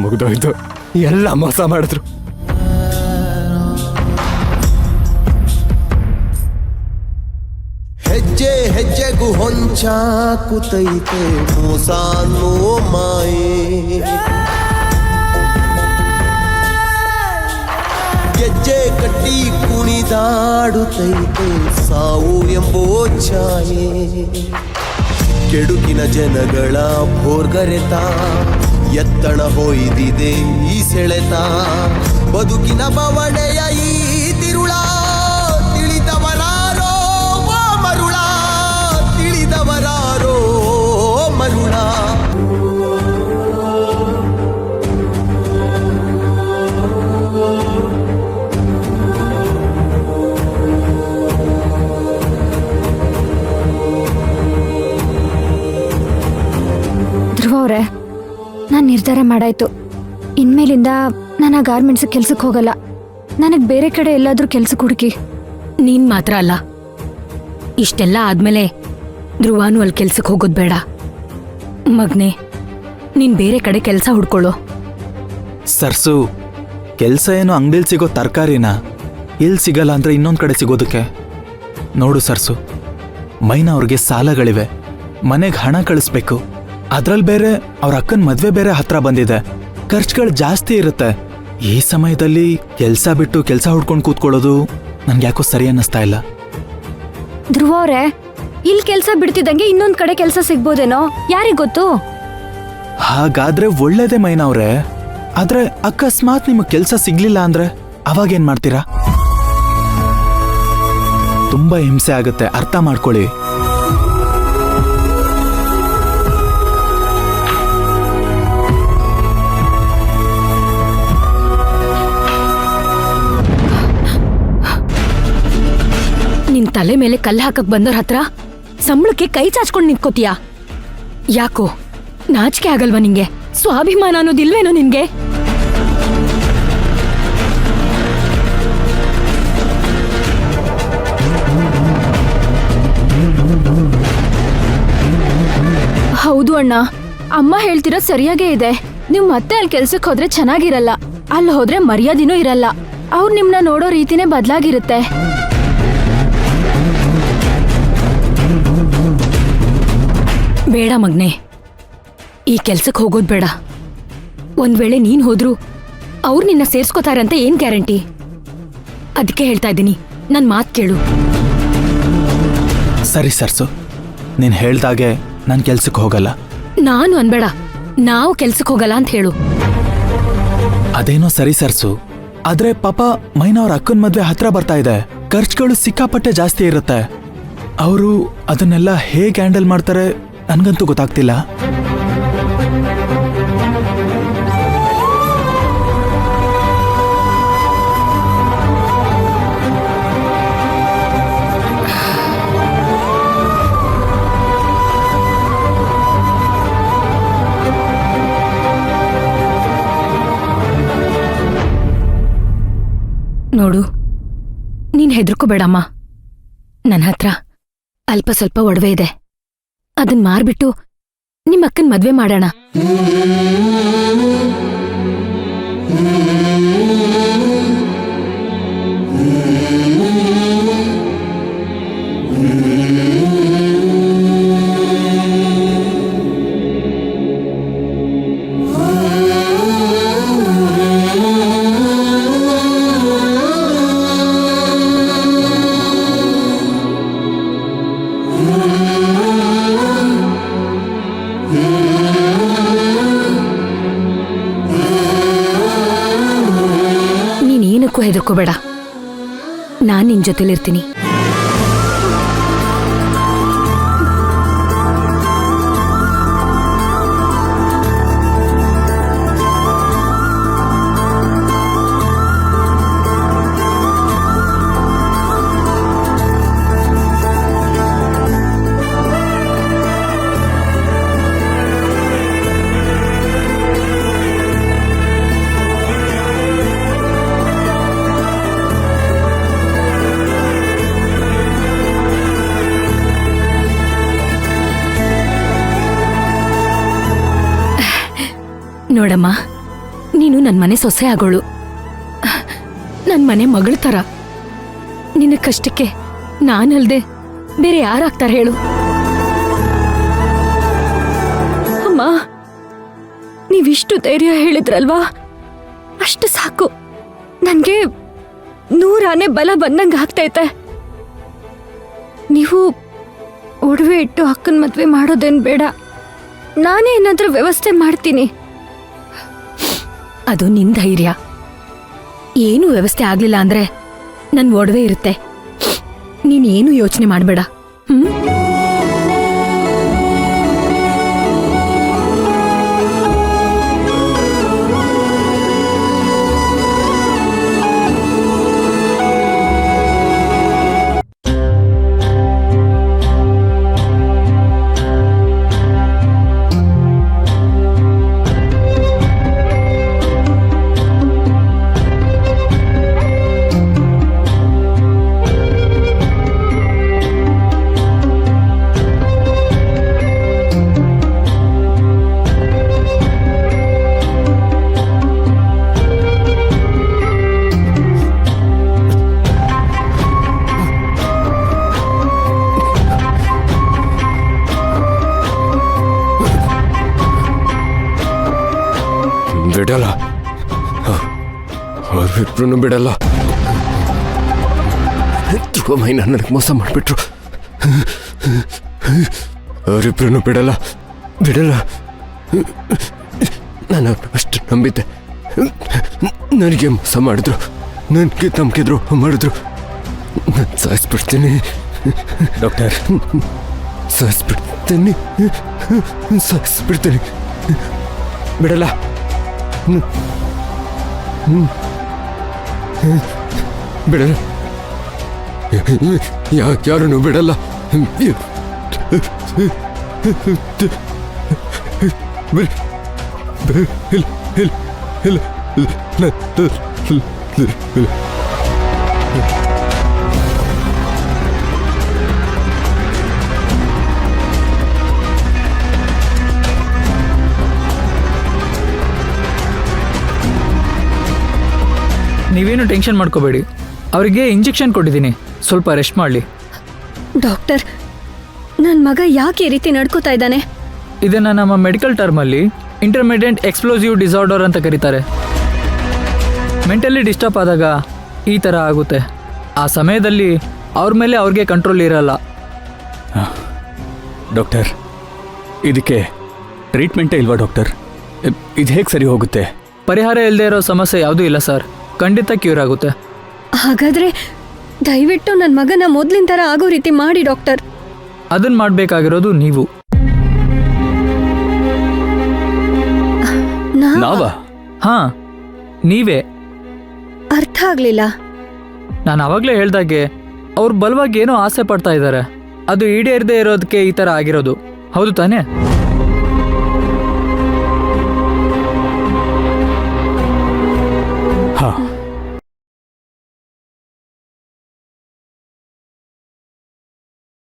ಮುಗ್ದೋಯ್ತು, ಎಲ್ಲ ಮೋಸ ಮಾಡಿದ್ರು. ಹೆಜ್ಜೆ ಹೆಜ್ಜೆಗೂ ಹೊಂಚಾಕುತ್ತೈತೆ ಮೋಸ ಅನ್ನೋ ಮಾಯೆ. ಗೆಜ್ಜೆ ಕಟ್ಟಿ ಕುಣಿದಾಡುತ್ತೈತೆ ಸಾವು ಎಂಬೋ ಛಾಯೆ. ಕೆಡುಕಿನ ಜನಗಳ ಭೋರ್ಗರೆತ ಎತ್ತಣ ಹೊಯ್ದಿದೆ ಈ ಸೆಳೆತ. ಬದುಕಿನ ಬವಣೆಯ ಈ ತಿರುಳ ತಿಳಿದವರಾರೋ ಮರುಳ, ತಿಳಿದವರಾರೋ ಮರುಳ. ಧ್ರುವ ಅವರೇ, ನಾನು ನಿರ್ಧಾರ ಮಾಡಾಯ್ತು. ಇನ್ಮೇಲಿಂದ ನಾನು ಆ ಗಾರ್ಮೆಂಟ್ಸ್ ಕೆಲ್ಸಕ್ಕೆ ಹೋಗಲ್ಲ. ನನಗೆ ಬೇರೆ ಕಡೆ ಎಲ್ಲಾದ್ರೂ ಕೆಲ್ಸಕ್ಕೆ ಹುಡುಕಿ. ನೀನ್ ಮಾತ್ರ ಅಲ್ಲ, ಇಷ್ಟೆಲ್ಲ ಆದ್ಮೇಲೆ ಧ್ರುವಾನು ಅಲ್ಲಿ ಕೆಲ್ಸಕ್ಕೆ ಹೋಗೋದು ಬೇಡ. ಮಗ್ನೆ, ನೀನ್ ಬೇರೆ ಕಡೆ ಕೆಲಸ ಹುಡ್ಕೊಳ್ಳೋ. ಸರ್ಸು, ಕೆಲಸ ಏನು ಅಂಗಡಿಲಿ ಸಿಗೋ ತರಕಾರಿನ ಇಲ್ಲಿ ಸಿಗಲ್ಲ ಅಂದ್ರೆ ಇನ್ನೊಂದು ಕಡೆ ಸಿಗೋದಕ್ಕೆ? ನೋಡು ಸರ್ಸು, ಮೈನಾ ಅವ್ರಿಗೆ ಸಾಲಗಳಿವೆ, ಮನೆಗೆ ಹಣ ಕಳಿಸ್ಬೇಕು. ಅದ್ರಲ್ಲಿ ಬೇರೆ ಅವ್ರ ಅಕ್ಕನ ಮದ್ವೆ ಬೇರೆ ಹತ್ರ ಬಂದಿದೆ, ಖರ್ಚುಗಳು ಜಾಸ್ತಿ ಇರುತ್ತೆ. ಈ ಸಮಯದಲ್ಲಿ ಕೆಲಸ ಬಿಟ್ಟು ಕೆಲಸ ಹುಡ್ಕೊಂಡು ಕೂತ್ಕೊಳ್ಳೋದು ನನ್ಗೆ ಯಾಕೋ ಸರಿ ಅನ್ನಿಸ್ತಾ ಇಲ್ಲ. ಧ್ರುವ ಅವರೇ, ಇಲ್ಲಿ ಕೆಲಸ ಬಿಡ್ತಿದ್ದಂಗೆ ಇನ್ನೊಂದ್ ಕಡೆ ಕೆಲಸ ಸಿಗ್ಬೋದೇನೋ, ಯಾರಿಗ್ ಗೊತ್ತು? ಹಾಗಾದ್ರೆ ಒಳ್ಳೇದೇ ಮೈನಾ ಅವ್ರೆ. ಆದ್ರೆ ಅಕಸ್ಮಾತ್ ನಿಮಗೆ ಕೆಲಸ ಸಿಗ್ಲಿಲ್ಲ ಅಂದ್ರೆ ಅವಾಗೇನ್ ಮಾಡ್ತೀರಾ? ತುಂಬಾ ಹಿಂಸೆ ಆಗುತ್ತೆ, ಅರ್ಥ ಮಾಡ್ಕೊಳ್ಳಿ. ನಿನ್ ತಲೆ ಮೇಲೆ ಕಲ್ಲು ಹಾಕಕ್ ಬಂದವ್ರ ಹತ್ರ ಸಂಬಳಕ್ಕೆ ಕೈ ಚಾಚ್ಕೊಂಡು ನಿಂತ್ಕೋತೀಯಾ? ಯಾಕೋ ನಾಚಿಕೆ ಆಗಲ್ವಾ ನಿಂಗೆ? ಸ್ವಾಭಿಮಾನ ಅನ್ನೋದಿಲ್ವೇನೋ ನಿನ್ಗೆ? ಹೌದು ಅಣ್ಣ, ಅಮ್ಮ ಹೇಳ್ತಿರೋದು ಸರಿಯಾಗೇ ಇದೆ. ನೀವು ಮತ್ತೆ ಅಲ್ಲಿ ಕೆಲ್ಸಕ್ಕೆ ಹೋದ್ರೆ ಚೆನ್ನಾಗಿರಲ್ಲ. ಅಲ್ಲಿ ಹೋದ್ರೆ ಮರ್ಯಾದಿನೂ ಇರಲ್ಲ. ಅವ್ರು ನಿಮ್ನ ನೋಡೋ ರೀತಿನೇ ಬದಲಾಗಿರುತ್ತೆ. ಬೇಡ ಮಗ್ನೆ, ಈ ಕೆಲ್ಸಕ್ಕೆ ಹೋಗೋದು ಬೇಡ. ಒಂದ್ ವೇಳೆ ನೀನ್ ಹೋದ್ರು ಅವ್ರು ನಿನ್ನ ಸೇರ್ಸ್ಕೋತಾರಂತ ಏನ್ ಗ್ಯಾರಂಟಿ? ಅದಕ್ಕೆ ಹೇಳ್ತಾ ಇದ್ದೀನಿ, ನನ್ ಮಾತ್ ಕೇಳು. ಸರಿ ಸರ್ಸು, ನೀನ್ ಹೇಳ್ದಾಗೆ ನಾನ್ ಕೆಲ್ಸಕ್ಕೆ ಹೋಗಲ್ಲ. ನಾನು ಅನ್ಬೇಡ, ನಾವು ಕೆಲ್ಸಕ್ಕೆ ಹೋಗಲ್ಲ ಅಂತ ಹೇಳು. ಅದೇನೋ ಸರಿ ಸರ್ಸು, ಆದ್ರೆ ಪಾಪ ಮೈನಾ ಅವ್ರ ಅಕ್ಕನ ಮದ್ವೆ ಹತ್ರ ಬರ್ತಾ ಇದೆ, ಖರ್ಚುಗಳು ಸಿಕ್ಕಾಪಟ್ಟೆ ಜಾಸ್ತಿ ಇರುತ್ತೆ. ಅವರು ಅದನ್ನೆಲ್ಲ ಹೇಗೆ ಹ್ಯಾಂಡಲ್ ಮಾಡ್ತಾರೆ ನನ್ಗಂತೂ ಗೊತ್ತಾಗ್ತಿಲ್ಲ. ನೋಡು, ನೀನ್ ಹೆದರ್ಕೋಬೇಡಮ್ಮ. ನನ್ನ ಹತ್ರ ಅಲ್ಪ ಸ್ವಲ್ಪ ಒಡವೆ ಇದೆ, ಅದನ್ ಮಾರ್ಬಿಟ್ಟು ನಿಮ್ಮ ಅಕ್ಕನ್ ಮದ್ವೆ ಮಾಡೋಣ. ನೀನೇನಕ್ಕೂ ಹೆದರ್ಕೋಬೇಡ, ನಾನ್ ನಿನ್ ಜೊತೆಲಿರ್ತೀನಿ. ನೋಡಮ್ಮ, ನೀನು ನನ್ನ ಮನೆ ಸೊಸೆ ಆಗೋಳು, ನನ್ನ ಮನೆ ಮಗಳ ಥರ. ನಿನ್ನ ಕಷ್ಟಕ್ಕೆ ನಾನಲ್ದೆ ಬೇರೆ ಯಾರಾಗ್ತಾರೆ ಹೇಳು? ಅಮ್ಮ, ನೀವಿಷ್ಟು ಧೈರ್ಯ ಹೇಳಿದ್ರಲ್ವಾ, ಅಷ್ಟು ಸಾಕು. ನನ್ಗೆ 100 ಆನೆ ಬಲ ಬಂದಂಗೆ ಆಗ್ತೈತೆ. ನೀವು ಒಡವೆ ಇಟ್ಟು ಅಕ್ಕನ ಮದ್ವೆ ಮಾಡೋದೇನ್ ಬೇಡ, ನಾನೇ ಏನಾದ್ರೂ ವ್ಯವಸ್ಥೆ ಮಾಡ್ತೀನಿ. ಅದು ನಿನ್ ಧೈರ್ಯ. ಏನು ವ್ಯವಸ್ಥೆ ಆಗ್ಲಿಲ್ಲ ಅಂದ್ರೆ ನನ್ ಒಡವೆ ಇರುತ್ತೆ. ನೀನೇನು ಯೋಚನೆ ಮಾಡ್ಬೇಡ. ಬಿಡಲ್ಲ, ಅವ್ರಿಬ್ರು ಬಿಡಲ್ಲ. ಮೈನ ನನಗೆ ಮೋಸ ಮಾಡಿಬಿಟ್ರು. ಅವರಿಬ್ರು ಬಿಡಲ್ಲ ಬಿಡಲ್ಲ. ನಾನು ಅಷ್ಟು ನಂಬಿದ್ದೆ, ನನಗೆ ಮೋಸ ಮಾಡಿದ್ರು, ನನಗೆ ಧಮಕಿದ್ರು, ಮಾಡಿದ್ರು. ನಾನು ಸಾಯಿಸ್ಬಿಡ್ತೀನಿ ಡಾಕ್ಟರ್, ಸಾಯಿಸ್ಬಿಡ್ತೀನಿ, ಸಾಯಿಸ್ಬಿಡ್ತೀನಿ. ಬಿಡಲ್ಲ. ಬಿಡಲ್ಲ, ಯಾರನ್ನು ಬಿಡಲ್ಲ. ನೀವೇನು ಟೆನ್ಷನ್ ಮಾಡ್ಕೋಬೇಡಿ, ಅವರಿಗೆ ಇಂಜೆಕ್ಷನ್ ಕೊಟ್ಟಿದ್ದೀನಿ, ಸ್ವಲ್ಪ ರೆಸ್ಟ್ ಮಾಡಲಿ. ಡಾಕ್ಟರ್, ನನ್ನ ಮಗ ಯಾಕೆ ಈ ರೀತಿ ನಡ್ಕೋತಾ ಇದ್ದಾನೆ? ಇದನ್ನು ನಮ್ಮ ಮೆಡಿಕಲ್ ಟರ್ಮಲ್ಲಿ ಇಂಟರ್ಮಿಡಿಯೇಟ್ ಎಕ್ಸ್ಪ್ಲೋಸಿವ್ ಡಿಸಾರ್ಡರ್ ಅಂತ ಕರೀತಾರೆ. ಮೆಂಟಲಿ ಡಿಸ್ಟರ್ಬ್ ಆದಾಗ ಈ ಥರ ಆಗುತ್ತೆ. ಆ ಸಮಯದಲ್ಲಿ ಅವ್ರ ಮೇಲೆ ಅವ್ರಿಗೆ ಕಂಟ್ರೋಲ್ ಇರಲ್ಲ. ಡಾಕ್ಟರ್, ಇದಕ್ಕೆ ಟ್ರೀಟ್ಮೆಂಟೇ ಇಲ್ವಾ ಡಾಕ್ಟರ್? ಇದು ಹೇಗೆ ಸರಿ ಹೋಗುತ್ತೆ? ಪರಿಹಾರ ಇಲ್ಲದೆ ಇರೋ ಸಮಸ್ಯೆ ಯಾವುದೂ ಇಲ್ಲ ಸರ್, ಖಂಡಿತ ಕ್ಯೂರ್ ಆಗುತ್ತೆ. ಹಾಗಾದ್ರೆ ದಯವಿಟ್ಟು ನನ್ನ ಮಗನ ಮೊದಲಿನ ಥರ ಆಗೋ ರೀತಿ ಮಾಡಿ ಡಾಕ್ಟರ್. ಅದನ್ನು ಮಾಡಬೇಕಾಗಿರೋದು ನೀವು. ನಾವಾ? ಹಾಂ, ನೀವೇ. ಅರ್ಥ ಆಗ್ಲಿಲ್ಲ. ನಾನು ಆವಾಗಲೇ ಹೇಳ್ದಾಗೆ ಅವ್ರು ಬಲವಾಗಿ ಏನೋ ಆಸೆ ಪಡ್ತಾ ಇದ್ದಾರೆ, ಅದು ಈಡೇರದೇ ಇರೋದಕ್ಕೆ ಈ ಥರ ಆಗಿರೋದು. ಹೌದು ತಾನೇ?